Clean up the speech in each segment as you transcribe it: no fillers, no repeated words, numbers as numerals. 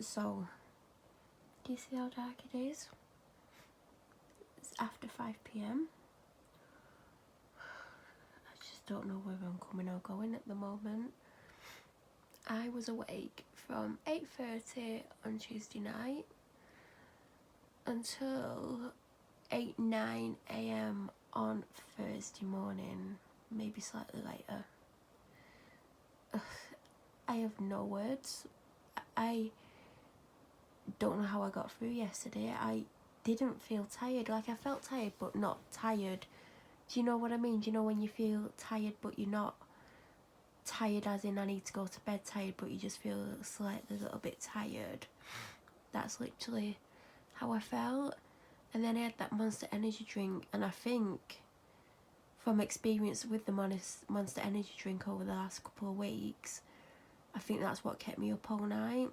So, do you see how dark it is? It's after 5 p.m. I just don't know whether I'm coming or going at the moment. I was awake from 8:30 on Tuesday night until 8-9 a.m. on Thursday morning, maybe slightly later. I have no words. I don't know how I got through yesterday. I didn't feel tired. Like, I felt tired but not tired. Do you know what I mean? Do you know when you feel tired but you're not tired as in I need to go to bed tired, but you just feel slightly a little bit tired? That's literally how I felt. And then I had that Monster Energy drink, and I think from experience with the Monster Energy drink over the last couple of weeks, I think that's what kept me up all night.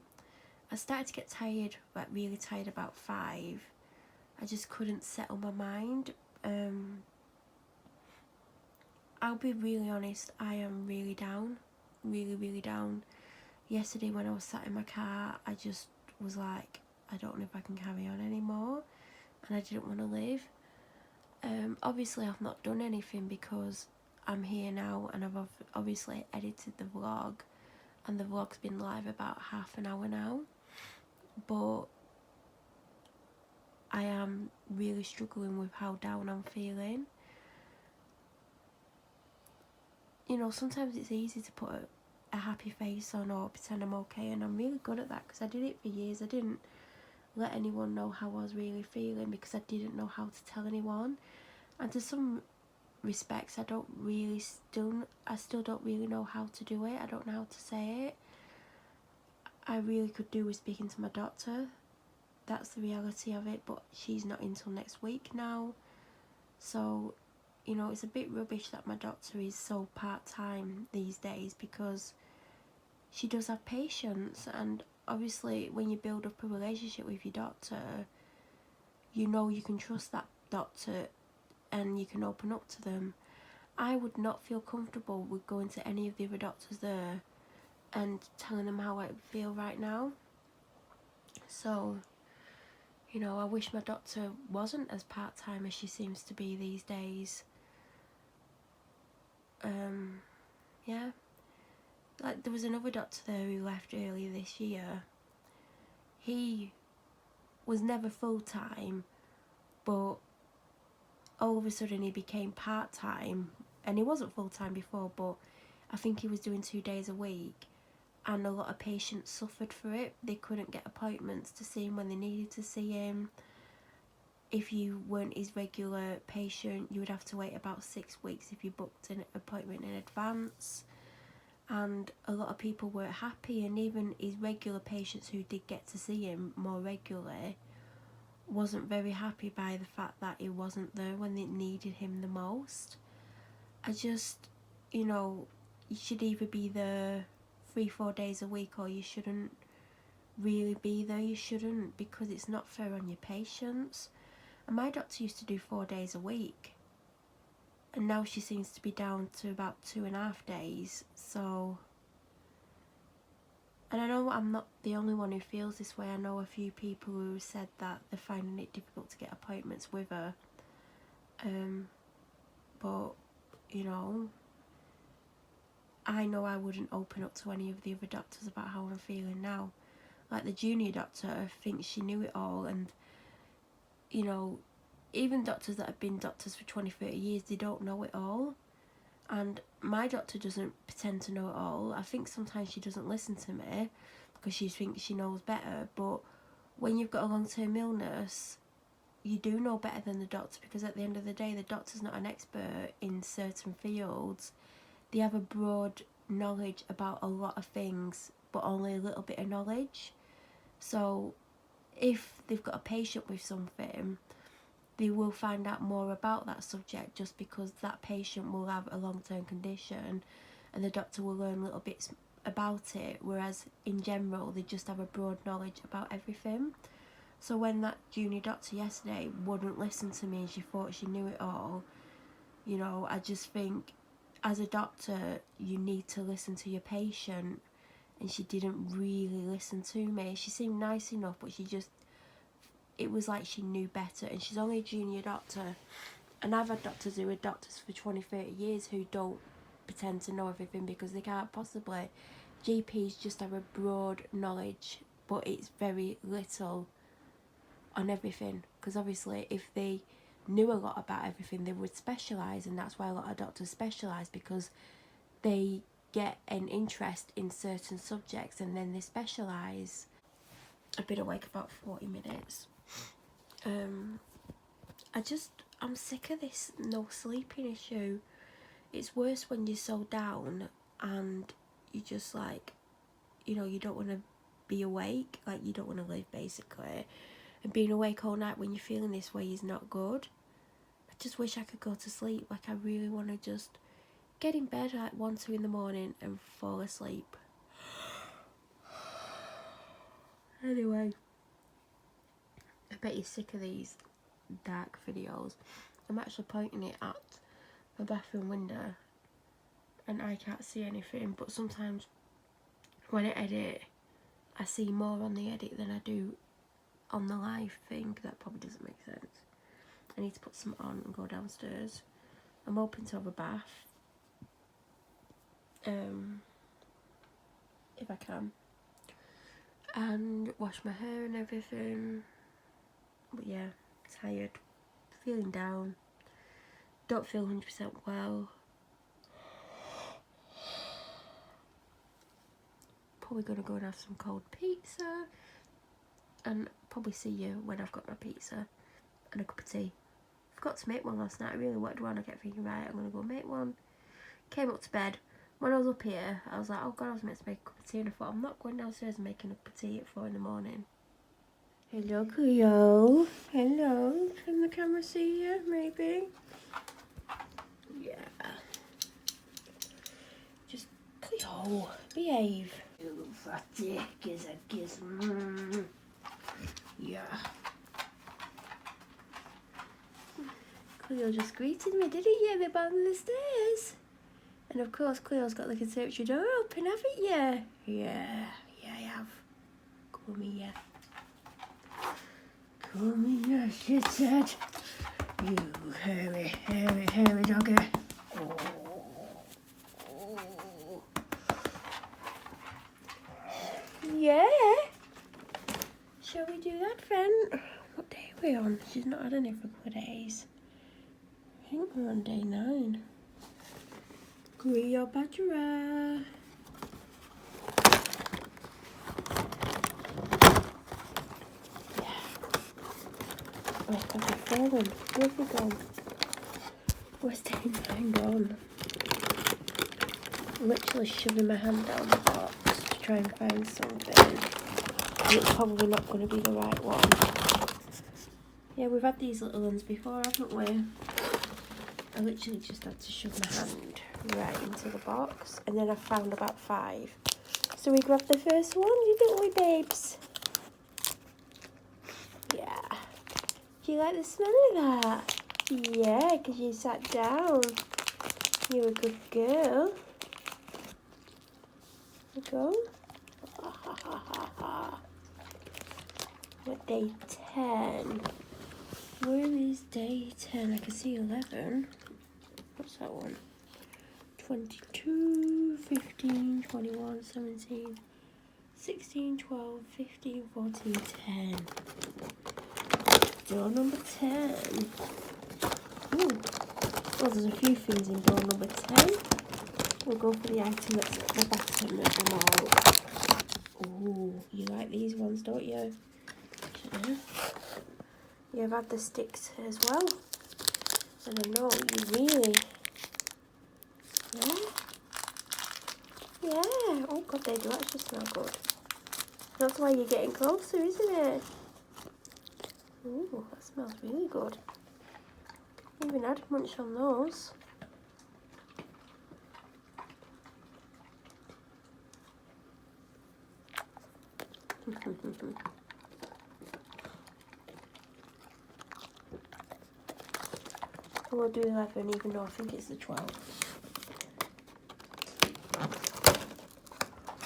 I started to get tired, like really tired about 5. I just couldn't settle my mind. I'll be really honest, I am really down. Really down. Yesterday when I was sat in my car, I just was like, I don't know if I can carry on anymore, and I didn't want to live. Obviously I've not done anything because I'm here now, and I've obviously edited the vlog, and the vlog's been live about half an hour now, but I am really struggling with how down I'm feeling. You know, sometimes it's easy to put a happy face on or pretend I'm okay, and I'm really good at that because I did it for years. I didn't let anyone know how I was really feeling because I didn't know how to tell anyone, and to some respects I still don't really know how to do it. I don't know how to say it. I really could do with speaking to my doctor. That's the reality of it, but she's not in till next week now. So, you know, it's a bit rubbish that my doctor is so part-time these days, because she does have patients, and obviously when you build up a relationship with your doctor, you know you can trust that doctor and you can open up to them. I would not feel comfortable with going to any of the other doctors there and telling them how I feel right now. So, you know, I wish my doctor wasn't as part-time as she seems to be these days. Yeah. Like, there was another doctor there who left earlier this year. He was never full-time, but all of a sudden he became part-time, and he wasn't full-time before, but I think he was doing 2 days a week, and a lot of patients suffered for it. They couldn't get appointments to see him when they needed to see him. If you weren't his regular patient, you would have to wait about 6 weeks if you booked an appointment in advance, and a lot of people weren't happy. And even his regular patients who did get to see him more regularly wasn't very happy by the fact that he wasn't there when they needed him the most. I just, you know, you should either be there 3-4 days a week, or you shouldn't really be there. You shouldn't, because it's not fair on your patients. And my doctor used to do 4 days a week, and now she seems to be down to about 2.5 days. So, and I know I'm not the only one who feels this way. I know a few people who said that they're finding it difficult to get appointments with her. But, you know I wouldn't open up to any of the other doctors about how I'm feeling now. Like, the junior doctor thinks she knew it all, and, you know, even doctors that have been doctors for 20-30 years, they don't know it all. And my doctor doesn't pretend to know it all. I think sometimes she doesn't listen to me because she thinks she knows better. But when you've got a long-term illness, you do know better than the doctor, because at the end of the day, the doctor's not an expert in certain fields. They have a broad knowledge about a lot of things, but only a little bit of knowledge. So if they've got a patient with something, they will find out more about that subject, just because that patient will have a long-term condition and the doctor will learn little bits about it, whereas in general they just have a broad knowledge about everything. So when that junior doctor yesterday wouldn't listen to me and she thought she knew it all, you know, I just think as a doctor you need to listen to your patient and she didn't really listen to me. She seemed nice enough, but it was like she knew better, and she's only a junior doctor. And I've had doctors who are doctors for 20-30 years who don't pretend to know everything, because they can't possibly. GPs just have a broad knowledge, but it's very little on everything, because obviously if they knew a lot about everything they would specialise, and that's why a lot of doctors specialise, because they get an interest in certain subjects and then they specialise. I've been awake about 40 minutes. I'm sick of this no sleeping issue. It's worse when you're so down and you just like, you know, you don't want to be awake, like you don't want to live basically. And being awake all night when you're feeling this way is not good. I just wish I could go to sleep. Like I really want to just get in bed at 1, 2 in the morning and fall asleep. Anyway, I bet you're sick of these dark videos. I'm actually pointing it at my bathroom window and I can't see anything, but sometimes when I edit I see more on the edit than I do on the live thing. That probably doesn't make sense. I need to put some on and go downstairs. I'm hoping to have a bath, if I can, and wash my hair and everything. But yeah, tired, feeling down, don't feel 100% well. Probably gonna go and have some cold pizza, and probably see you when I've got my pizza and a cup of tea. Forgot to make one last night. I really wanted one. I kept thinking, right, I'm gonna go make one. Came up to bed. When I was up here, I was like, oh god, I was meant to make a cup of tea, and I thought, I'm not going downstairs and making a cup of tea at 4 in the morning. Hello, Cleo. Hello. Can the camera see you, maybe? Yeah. Just, Cleo, behave. You fatty giz. Yeah. Cleo just greeted me, didn't you, at the bottom of the stairs? And of course, Cleo's got the conservatory door open, haven't you? Yeah, I have. Come here. Come here, she said. You hairy doggy. Oh. Yeah. Shall we do that, friend? What day are we on? She's not had any for a couple of days. I think we're on day 9. Cleopatra. Yeah. Oh, I've been falling. Where's he gone? Where's day 9 gone? I'm literally shoving my hand down the box to try and find something. And it's probably not going to be the right one. Yeah, we've had these little ones before, haven't we? I literally just had to shove my hand right into the box, and then I found about 5. So we grabbed the first one, didn't we, babes? Yeah. Do you like the smell of that? Yeah, because you sat down. You're a good girl. There you go. What, day 10? Where is day 10? I can see 11. What's that one? 22, 15, 21, 17, 16, 12, 15, 14, 10. Door number 10. Ooh. Well, there's a few things in door number 10. We'll go for the item that's at the bottom of them all. Ooh, you like these ones, don't you? Yeah. You've had the sticks as well. And I know you really... Yeah? Yeah. Oh god, they do actually smell good. That's why you're getting closer, isn't it? Ooh, that smells really good. Even had munch on those. We'll do 11, even though I think it's the 12.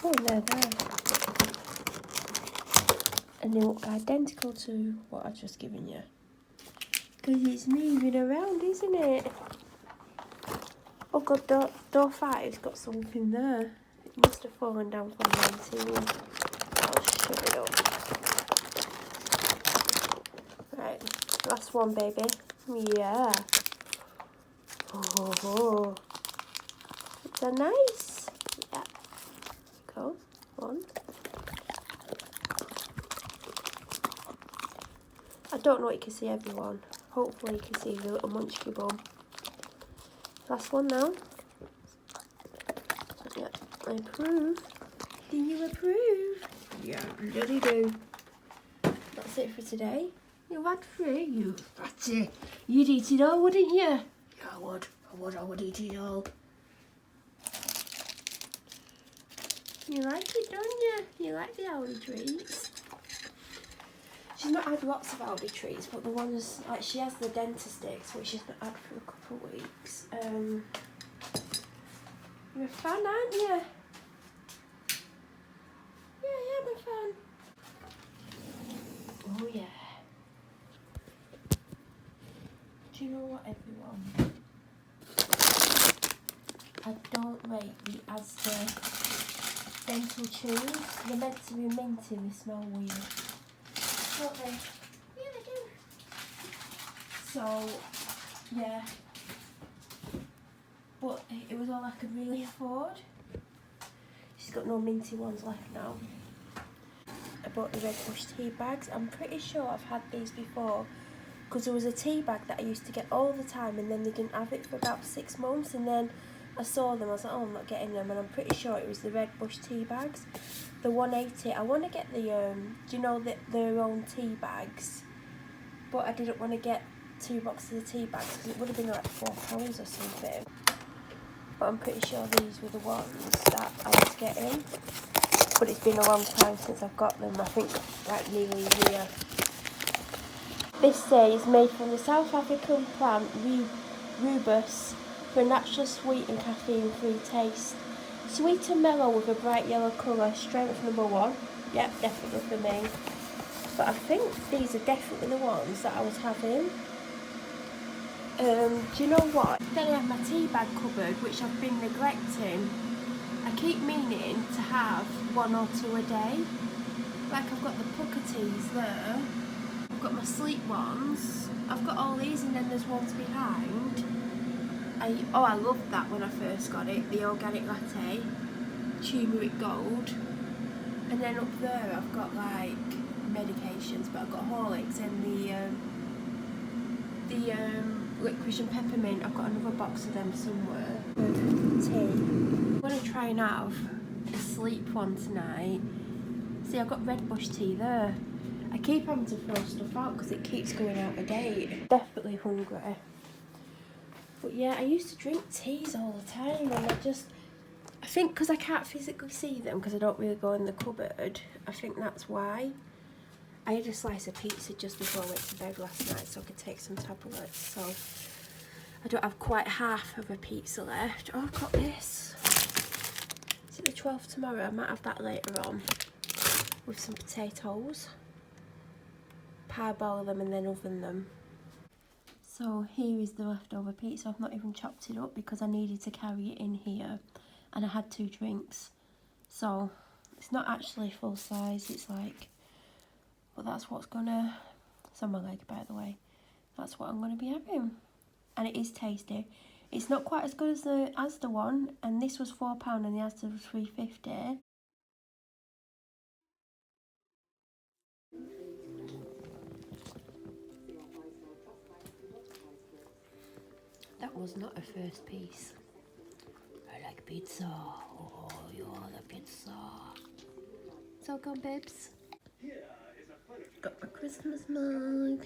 Oh, they're there. And they look identical to what I've just given you. Because it's moving around, isn't it? Oh god, door 5's got something there. It must have fallen down from 19. I'll shut it up. Right, last one, baby. Yeah. Oh, it's a nice. Yeah. Go. One. I don't know what you can see, everyone. Hopefully you can see the little munchkin bum. Last one now. Yeah, I approve. Do you approve? Yeah, I really do. That's it for today. You've had 3, you fatty. You'd eat it all, wouldn't you? Yeah, I would. I would eat it all. You like it, don't you? You like the Aldi treats. She's not had lots of Aldi treats, but the ones, like she has the dentist sticks, which she's not had for a couple of weeks. You're a fan, aren't you? Yeah, I'm a fan. Oh yeah. Do you know what, everyone? I don't rate the Asda dental chews. They're meant to be minty, they smell weird. Don't they? Yeah, they do. So, yeah. But it was all I could really afford. She's got no minty ones left now. I bought the Red Bush tea bags. I'm pretty sure I've had these before, because there was a tea bag that I used to get all the time, and then they didn't have it for about 6 months, and then I saw them, I was like, oh, I'm not getting them, and I'm pretty sure it was the Red Bush tea bags, the 180. I want to get the, do you know, their own tea bags, but I didn't want to get 2 boxes of tea bags, because it would have been like £4 or something. But I'm pretty sure these were the ones that I was getting. But it's been a long time since I've got them, I think like nearly a year. This says made from the South African plant rubus for a natural sweet and caffeine-free taste. Sweet and mellow with a bright yellow colour, strength number 1. Yep, definitely for me. But I think these are definitely the ones that I was having. Do you know what? Then I have my tea bag cupboard, which I've been neglecting. I keep meaning to have 1 or 2 a day. Like I've got the pucker teas there. I've got my sleep ones. I've got all these, and then there's ones behind. I loved that when I first got it. The organic latte, turmeric gold. And then up there I've got like medications, but I've got Horlicks and the licorice and peppermint. I've got another box of them somewhere. Good tea. I'm going to try and have a sleep one tonight. See, I've got Red Bush tea there. I keep having to throw stuff out because it keeps going out of date. Definitely hungry. But yeah, I used to drink teas all the time, and I think because I can't physically see them because I don't really go in the cupboard, I think that's why. I had a slice of pizza just before I went to bed last night so I could take some tablets, so I don't have quite half of a pizza left. Oh, I've got this. Is it the 12th tomorrow? I might have that later on with some potatoes. Parboil them and then oven them. So here is the leftover pizza. I've not even chopped it up because I needed to carry it in here, and I had 2 drinks, so it's not actually full size. It's like, but that's what's gonna, it's on my leg by the way, that's what I'm gonna be having, and it is tasty. It's not quite as good as the Asda one, and this was £4 and the Asda was £3.50. That was not a first piece. I like pizza. Oh, you want a pizza? So come, babes. Got my Christmas mug.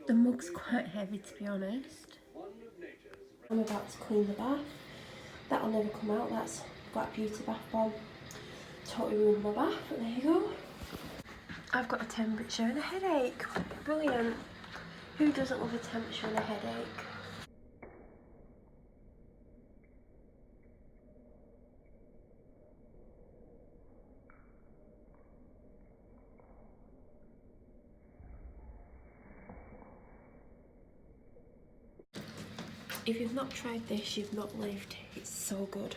The mug's quite heavy, to be honest. I'm about to clean the bath. That'll never come out. That's got a beauty bath bomb. Totally ruined my bath, but there you go. I've got a temperature and a headache. Brilliant. Who doesn't love a temperature and a headache? If you've not tried this, you've not lived. It's so good.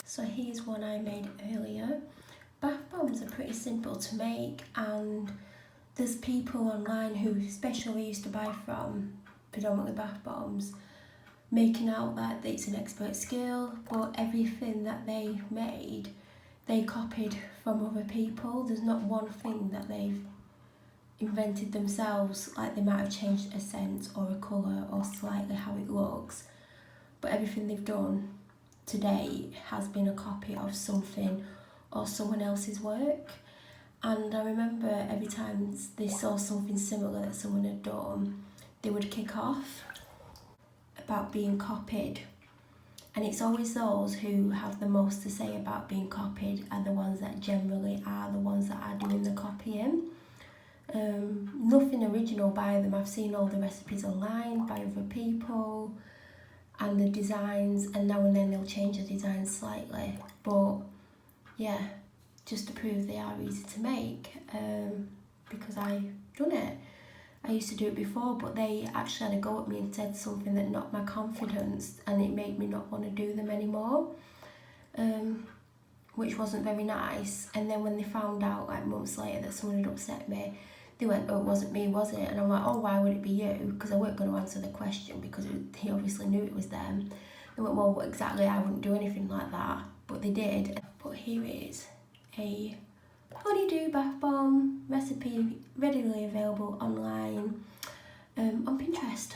So here's one I made earlier. Bath bombs are pretty simple to make, and there's people online who especially used to buy from, predominantly bath bombs, making out that it's an expert skill, but everything that they made, they copied from other people. There's not one thing that they've invented themselves, like they might have changed a scent or a colour or slightly how it looks, but everything they've done today has been a copy of something or someone else's work. And I remember every time they saw something similar that someone had done, they would kick off about being copied. And it's always those who have the most to say about being copied are the ones that generally are the ones that are doing the copying. Nothing original by them. I've seen all the recipes online by other people and the designs, and now and then they'll change the designs slightly, but yeah, just to prove they are easy to make, because I've done it. I used to do it before, but they actually had a go at me and said something that knocked my confidence, and it made me not want to do them anymore, which wasn't very nice. And then when they found out like months later that someone had upset me, they went, "Oh, it wasn't me, was it?" And I'm like, "Oh, why would it be you?" Because I weren't going to answer the question, because he obviously knew it was them. They went, "Well, exactly, I wouldn't do anything like that." But they did. But here is a honeydew bath bomb recipe, readily available online on Pinterest.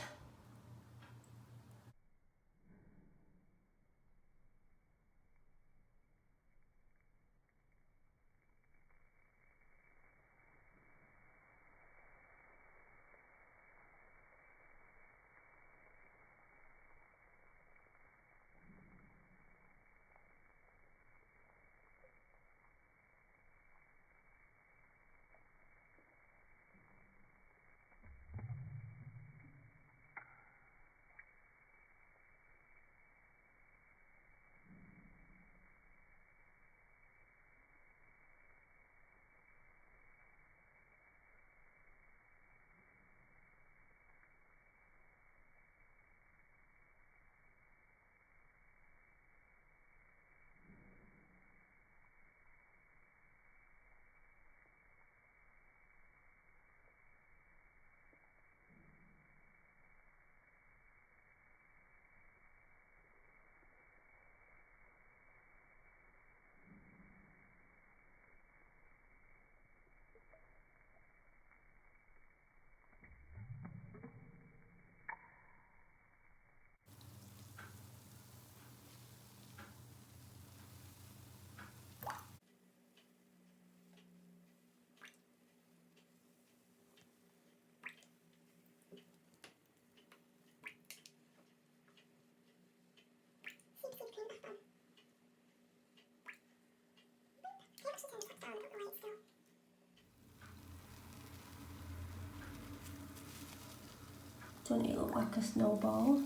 Doesn't it look like a snowball?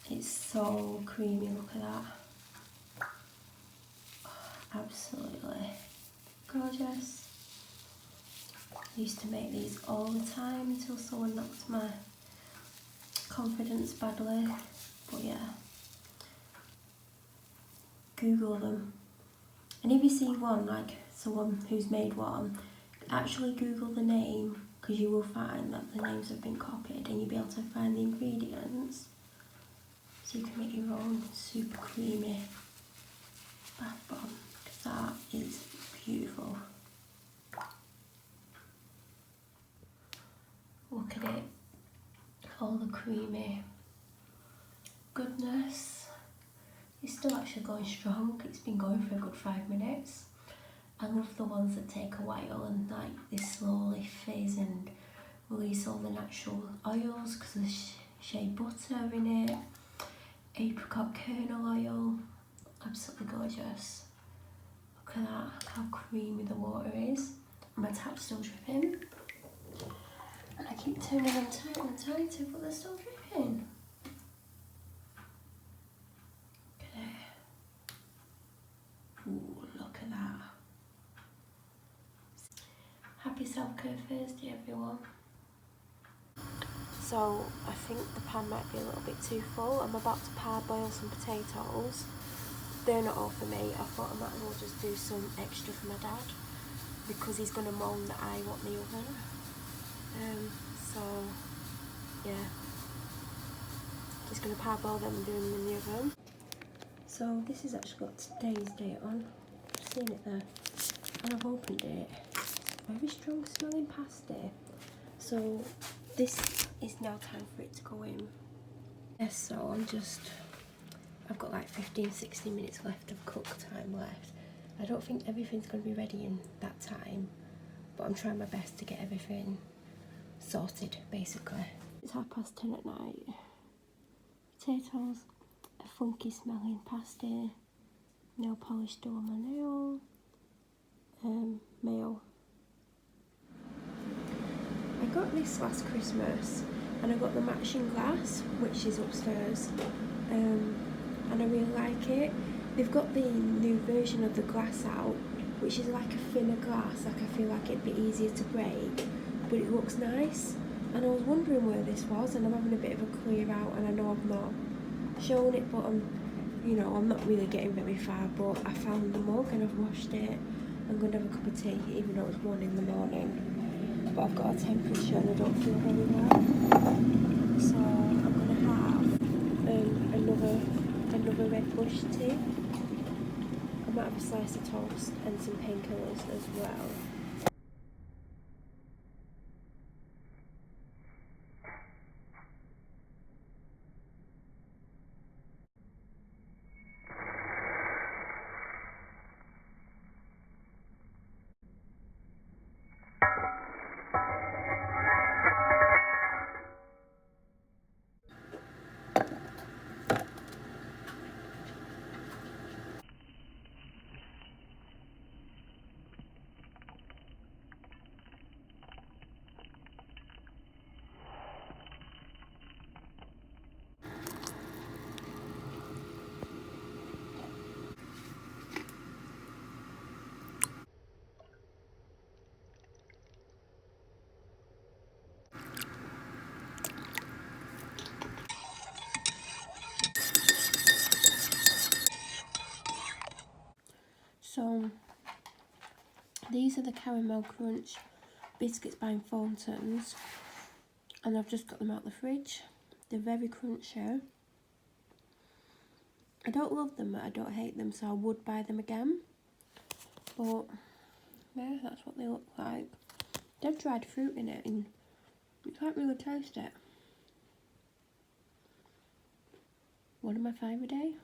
It's so creamy, look at that. Absolutely gorgeous. I used to make these all the time until someone knocked my confidence badly. But yeah, Google them. And if you see one, like someone who's made one, actually Google the name, because you will find that the names have been copied, and you'll be able to find the ingredients, so you can make your own super creamy bath bomb. That is beautiful. Look at it, all the creamy goodness. It's still actually going strong. It's been going for a good 5 minutes. I love the ones that take a while and like they slowly fizz and release all the natural oils because there's shea butter in it, apricot kernel oil, absolutely gorgeous. Look at that, how creamy the water is. My tap's still dripping. And I keep turning them tight and tighter, but they're still dripping. Look at it. Ooh, look at that. Happy Self-Care Thursday, everyone. So, I think the pan might be a little bit too full. I'm about to parboil some potatoes. They're not all for me. I thought I might as well just do some extra for my dad because he's going to moan that I want the oven. So, yeah. Just going to parboil them and do them in the oven. So, this has actually got today's date on. I've seen it there. And I've opened it. Very strong smelling pasta. So this is now time for it to go in. Yes, so I've got like 15-16 minutes left of cook time left. I don't think everything's going to be ready in that time, but I'm trying my best to get everything sorted basically. It's 10:30 at night. Potatoes, a funky smelling pasta, nail polish still on my nail, mayo. I got this last Christmas and I got the matching glass which is upstairs and I really like it. They've got the new version of the glass out which is like a thinner glass, like I feel like it'd be easier to break, but it looks nice. And I was wondering where this was and I'm having a bit of a clear out and I know I've not shown it, but I'm not really getting very far, but I found the mug and I've washed it. I'm going to have a cup of tea even though it's 1 in the morning. But I've got a temperature and I don't feel very well, so I'm going to have another red bush tea. I might have a slice of toast and some painkillers as well. So these are the caramel crunch biscuits by Thornton's and I've just got them out the fridge. They're very crunchy. I don't love them but I don't hate them, so I would buy them again. But yeah, that's what they look like. They've dried fruit in it and you can't really taste it. 1 of my 5 a day.